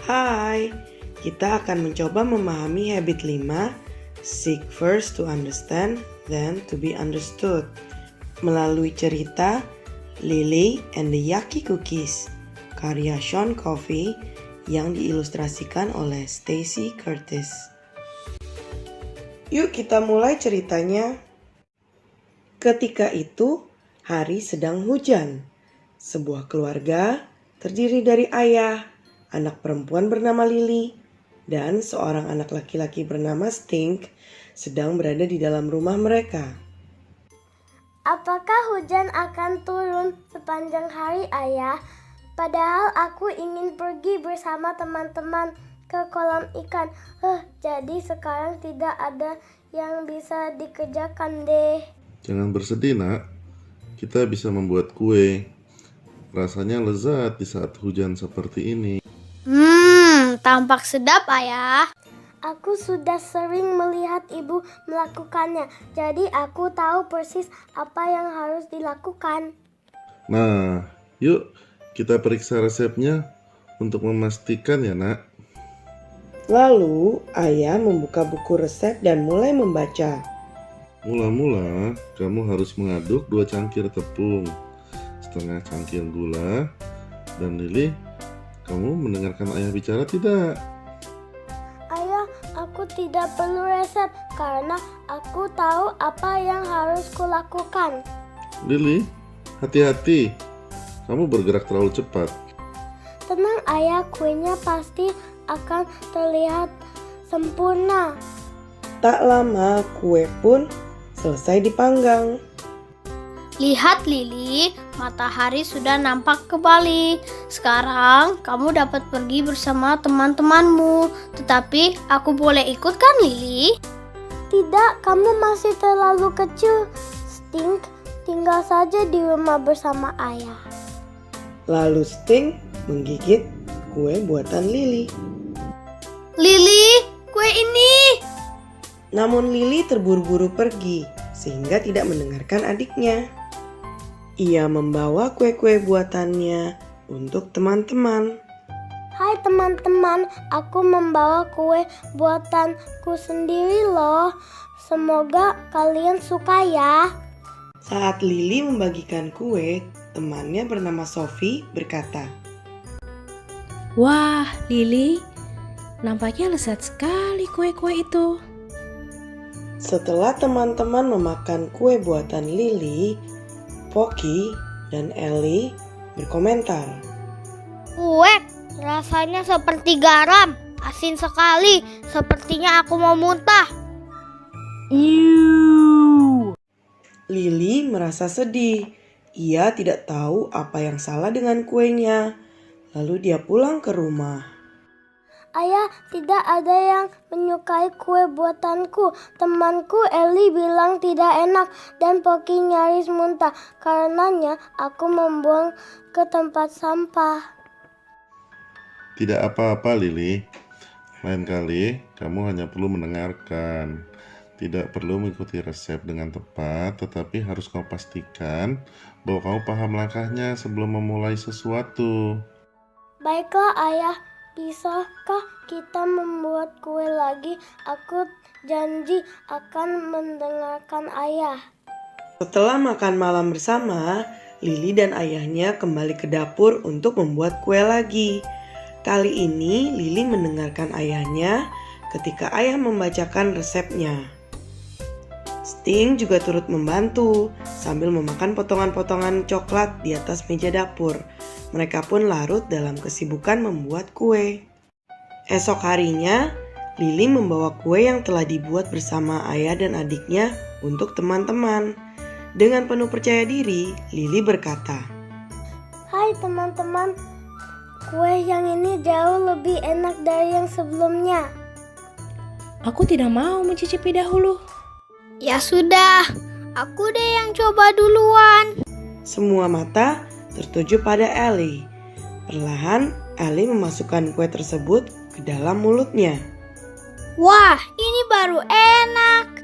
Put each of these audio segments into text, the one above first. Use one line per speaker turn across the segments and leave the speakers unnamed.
Hai, kita akan mencoba memahami habit 5, seek first to understand, then to be understood, melalui cerita Lily and the Yucky Cookies, karya Sean Coffey yang diilustrasikan oleh Stacy Curtis. Yuk kita mulai ceritanya. Ketika itu, hari sedang hujan. Sebuah keluarga terdiri dari ayah, anak perempuan bernama Lily, dan seorang anak laki-laki bernama Stink sedang berada di dalam rumah mereka.
Apakah hujan akan turun sepanjang hari, Ayah? Padahal aku ingin pergi bersama teman-teman ke kolam ikan. Jadi sekarang tidak ada yang bisa dikerjakan deh.
Jangan bersedih, Nak. Kita bisa membuat kue. Rasanya lezat di saat hujan seperti ini.
Tampak sedap, Ayah.
Aku sudah sering melihat ibu melakukannya, jadi aku tahu persis apa yang harus dilakukan.
Nah, yuk kita periksa resepnya untuk memastikan ya, Nak.
Lalu, ayah membuka buku resep dan mulai membaca.
Mula-mula, kamu harus mengaduk 2 cangkir tepung, setengah cangkir gula, dan Lily, kamu mendengarkan ayah bicara tidak?
Ayah, aku tidak perlu resep karena aku tahu apa yang harus kulakukan.
Lily, hati-hati, kamu bergerak terlalu cepat.
Tenang ayah, kuenya pasti akan terlihat sempurna.
Tak lama, kue pun selesai dipanggang.
Lihat, Lily, matahari sudah nampak kembali. Sekarang kamu dapat pergi bersama teman-temanmu. Tetapi aku boleh ikut kan, Lily?
Tidak, kamu masih terlalu kecil. Stink, tinggal saja di rumah bersama ayah.
Lalu Stink menggigit kue buatan Lily.
Lily, kue ini!
Namun Lily terburu-buru pergi sehingga tidak mendengarkan adiknya. Ia membawa kue-kue buatannya untuk teman-teman.
Hai teman-teman, aku membawa kue buatanku sendiri loh. Semoga kalian suka ya.
Saat Lily membagikan kue, temannya bernama Sophie berkata,
Wah, Lily, nampaknya lezat sekali kue-kue itu.
setelah teman-teman memakan kue buatan Lily, Pocky dan Ellie berkomentar.
Rasanya seperti garam, asin sekali, sepertinya aku mau muntah.
Lily merasa sedih. Ia tidak tahu apa yang salah dengan kuenya. Lalu dia pulang ke rumah.
Ayah, tidak ada yang menyukai kue buatanku. Temanku Ellie bilang tidak enak dan Pocky nyaris muntah. Karenanya aku membuang ke tempat sampah.
Tidak apa-apa, Lily. Lain kali, kamu hanya perlu mendengarkan. Tidak perlu mengikuti resep dengan tepat, tetapi harus kau pastikan bahwa kau paham langkahnya sebelum memulai sesuatu.
Baiklah ayah, bisakah kita membuat kue lagi? Aku janji akan mendengarkan ayah.
Setelah makan malam bersama, Lily dan ayahnya kembali ke dapur untuk membuat kue lagi. Kali ini Lily mendengarkan ayahnya ketika ayah membacakan resepnya. Sting juga turut membantu sambil memakan potongan-potongan coklat di atas meja dapur. Mereka pun larut dalam kesibukan membuat kue. Esok harinya, Lily membawa kue yang telah dibuat bersama ayah dan adiknya untuk teman-teman. Dengan penuh percaya diri, Lily berkata,
Hai teman-teman, kue yang ini jauh lebih enak dari yang sebelumnya.
Aku tidak mau mencicipi dahulu.
Ya sudah, aku deh yang coba duluan.
Semua mata tertuju pada Ellie. Perlahan, Ellie memasukkan kue tersebut ke dalam mulutnya.
Wah, ini baru enak.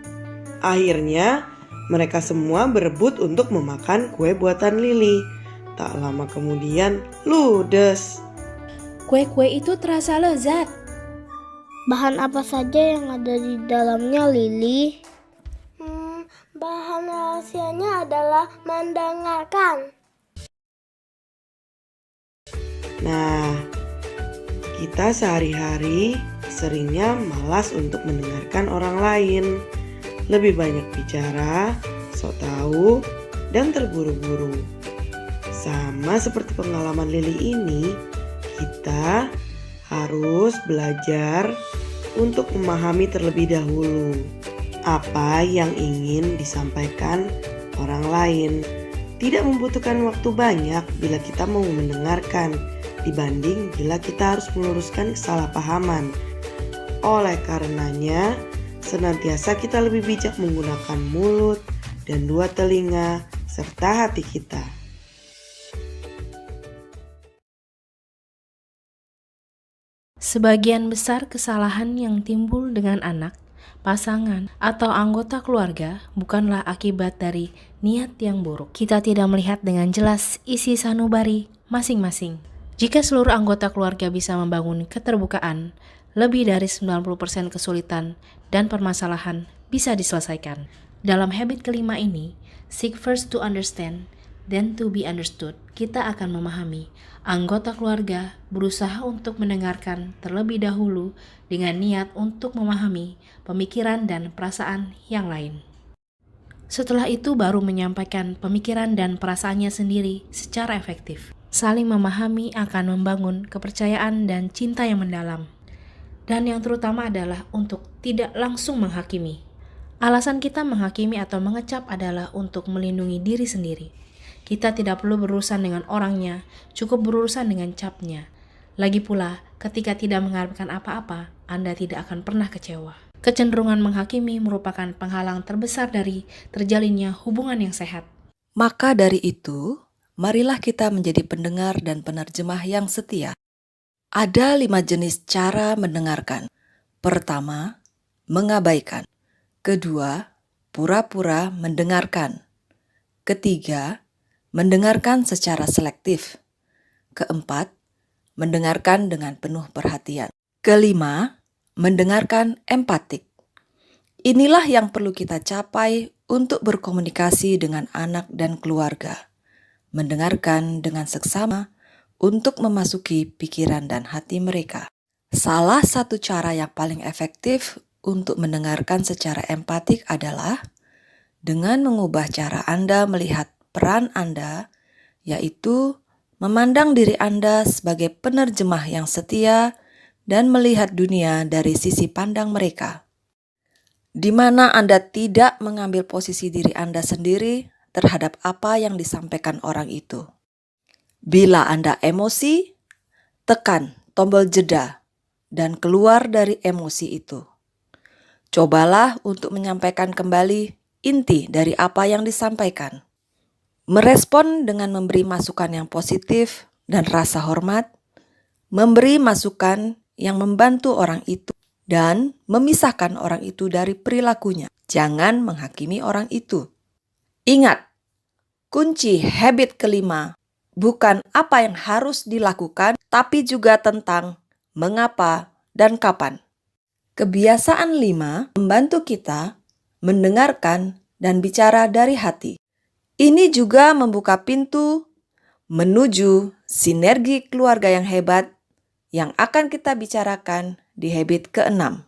Akhirnya, mereka semua berebut untuk memakan kue buatan Lily. Tak lama kemudian, ludes.
Kue-kue itu terasa lezat.
Bahan apa saja yang ada di dalamnya, Lili?
Bahan rahasianya adalah mendengarkan.
Nah, kita sehari-hari seringnya malas untuk mendengarkan orang lain. Lebih banyak bicara, sok tahu, dan terburu-buru. Sama seperti pengalaman Lili ini, kita harus belajar untuk memahami terlebih dahulu apa yang ingin disampaikan orang lain. Tidak membutuhkan waktu banyak bila kita mau mendengarkan dibanding bila kita harus meluruskan kesalahpahaman. Oleh karenanya, senantiasa kita lebih bijak menggunakan mulut dan dua telinga serta hati kita.
Sebagian besar kesalahan yang timbul dengan anak, pasangan, atau anggota keluarga bukanlah akibat dari niat yang buruk. Kita tidak melihat dengan jelas isi sanubari masing-masing. Jika seluruh anggota keluarga bisa membangun keterbukaan, lebih dari 90% kesulitan dan permasalahan bisa diselesaikan. Dalam habit kelima ini, seek first to understand, then to be understood, kita akan memahami. Anggota keluarga berusaha untuk mendengarkan terlebih dahulu dengan niat untuk memahami pemikiran dan perasaan yang lain. Setelah itu baru menyampaikan pemikiran dan perasaannya sendiri secara efektif. Saling memahami akan membangun kepercayaan dan cinta yang mendalam. Dan yang terutama adalah untuk tidak langsung menghakimi. Alasan kita menghakimi atau mengecap adalah untuk melindungi diri sendiri. Kita tidak perlu berurusan dengan orangnya, cukup berurusan dengan capnya. Lagi pula, ketika tidak mengharapkan apa-apa, Anda tidak akan pernah kecewa. Kecenderungan menghakimi merupakan penghalang terbesar dari terjalinnya hubungan yang sehat.
Maka dari itu, marilah kita menjadi pendengar dan penerjemah yang setia. Ada 5 jenis cara mendengarkan. Pertama, mengabaikan. Kedua, pura-pura mendengarkan. Ketiga, mendengarkan secara selektif. Keempat, mendengarkan dengan penuh perhatian. Kelima, mendengarkan empatik. Inilah yang perlu kita capai untuk berkomunikasi dengan anak dan keluarga. Mendengarkan dengan seksama untuk memasuki pikiran dan hati mereka. Salah satu cara yang paling efektif untuk mendengarkan secara empatik adalah dengan mengubah cara Anda melihat peran Anda, yaitu memandang diri Anda sebagai penerjemah yang setia dan melihat dunia dari sisi pandang mereka, di mana Anda tidak mengambil posisi diri Anda sendiri terhadap apa yang disampaikan orang itu. Bila Anda emosi, tekan tombol jeda dan keluar dari emosi itu. Cobalah untuk menyampaikan kembali inti dari apa yang disampaikan. Merespon dengan memberi masukan yang positif dan rasa hormat, memberi masukan yang membantu orang itu, dan memisahkan orang itu dari perilakunya. Jangan menghakimi orang itu. Ingat, kunci habit kelima bukan apa yang harus dilakukan, tapi juga tentang mengapa dan kapan. Kebiasaan 5 membantu kita mendengarkan dan bicara dari hati. Ini juga membuka pintu menuju sinergi keluarga yang hebat yang akan kita bicarakan di habit ke-6.